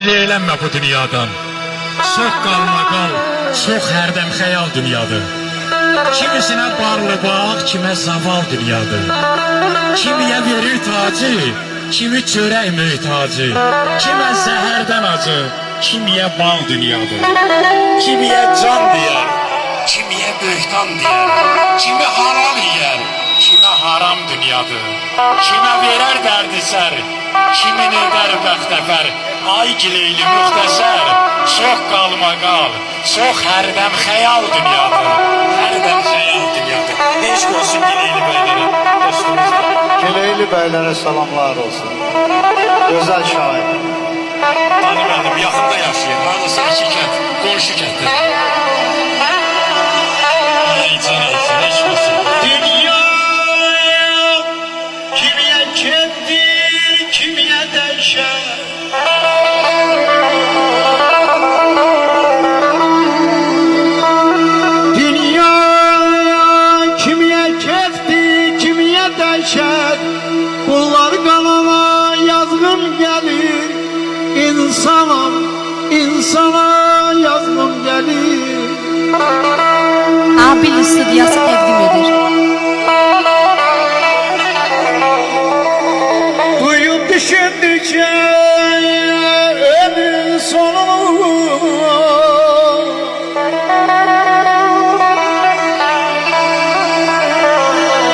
Eğlenme bu dünyadan. Çox qalma qal, çox hərdəm xəyal dünyadır. Kimisinə barlı bağ, kimə zaval dünyadır. Kimiyə verir tacı, kimi çörək möhtacı. Kimə zəhərdən acı, kimiyə bal dünyadır. Kimiyə can deyər, kimiyə böhtan deyər. Kimi halal yiyər, kimə haram dünyadır. Kimə verər dərdi sər, kimin edər bəxtəfər. Ay gileyli müxtəsər, çox qalma qal, çox hərdəm xəyal dünyadır. Hərdəm xəyal dünyadır. Eşq olsun Gileyli bəylərə, dostumuzda. Gileyli bəylərə salamlar olsun. Gözəl şair. Tanımadım, yaxında yaşayır. Hanısı iki kənd, qonşu kənddə. Ay can olsun, eşq olsun. Dünya kimiyə kəddir, kimiyə dəyşər. Bunlar kanama yazgım gelir. İnsana yazgım gelir. Abil Stüdyosu təqdim edir. Duyup düşündükçe ömrün sonunu,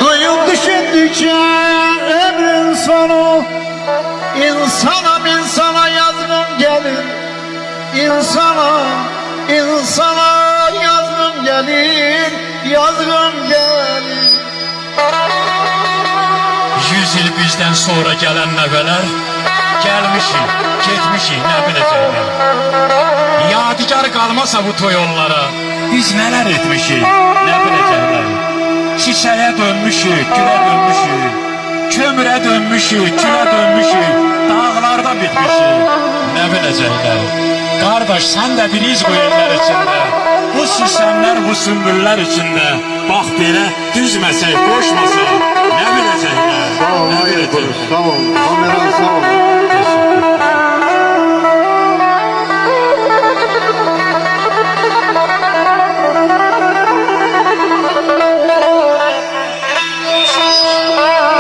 duyup düşündükçe ömrün sonu, insana yazgım gelir. İnsana yazgım gelir, yazgım gelir. 100 il bizdən sonra gələn nəvələr gəlmişik, getmişik, nə biləcəklər. Yadigar qalmasa bu toyonlara biz nələr etmişik, nə biləcəklər. Çiçəyə dönmüşük, gülə dönmüşük, kömürə dönmüşük, külə dönmüşük, dağlarda bitmişik, nə biləcəklər. Qardaş, sən də bir iz qoyurlar içində, bu süsənlər, bu sümbüllər içində, bax belə düzməsək, qoşmasaq, nə biləcəklər. Sağ ol, hayır Barış, sağ ol. Kameran sağ ol.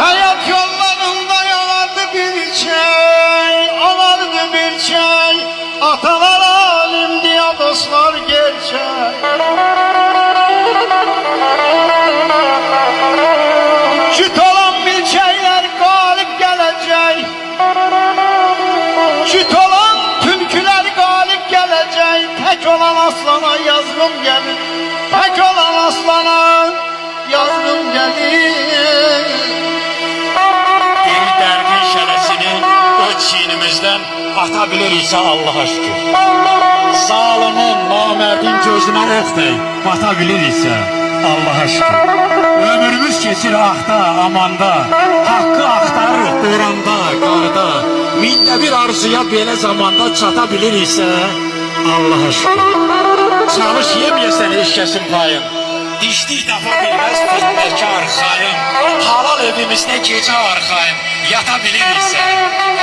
Hayat yollarında yanardı bir çay, ağardı bir çay. Atalar alim diye dostlar gerçek. Süt olan milçeyler galip gelecek. Süt olan türküler galip gelecek. Tek olan aslana yazgım gelir. Tek olan aslana yazgım gelir. Bir dərdin şələsini öz çiynimizdən ata biliriksə Allaha şükür. Zalimin, namərdin gözünə öxtək bata biliriksə Allaha şükür. Ömrümüz keçir ahda, amanda, haqqı axtarır boranda, qarda. Mində bir arzuya belə zamanda çata biliriksə Allaha şükür. Çalış yeməyəsən eşkəsin payın, dişlik dəfa bilməz fitnəkar xayın. Halal evimizdə gecə arxayın, yata biliriksə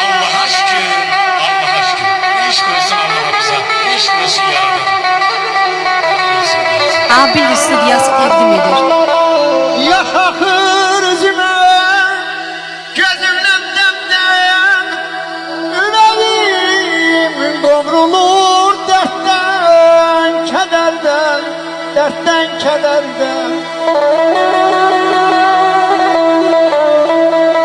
Allaha şükür, Allaha şükür. Eşq olsun Allaha bize, eşq olsun yaradan. Abil Stüdyosu təqdim edir. Yaş akır üzüme, gözümden demden, yüreğim doğrulur dertten, kederden, dertten, kederden.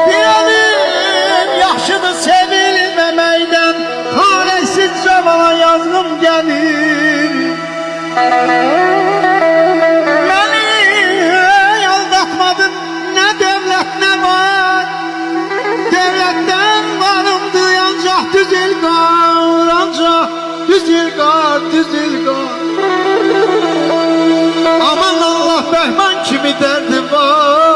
Diyelim yaşını sevilmemeyden, talihsiz zamana yazgım gelir. Düzülgar. Aman Allah Behman kimi derdim var.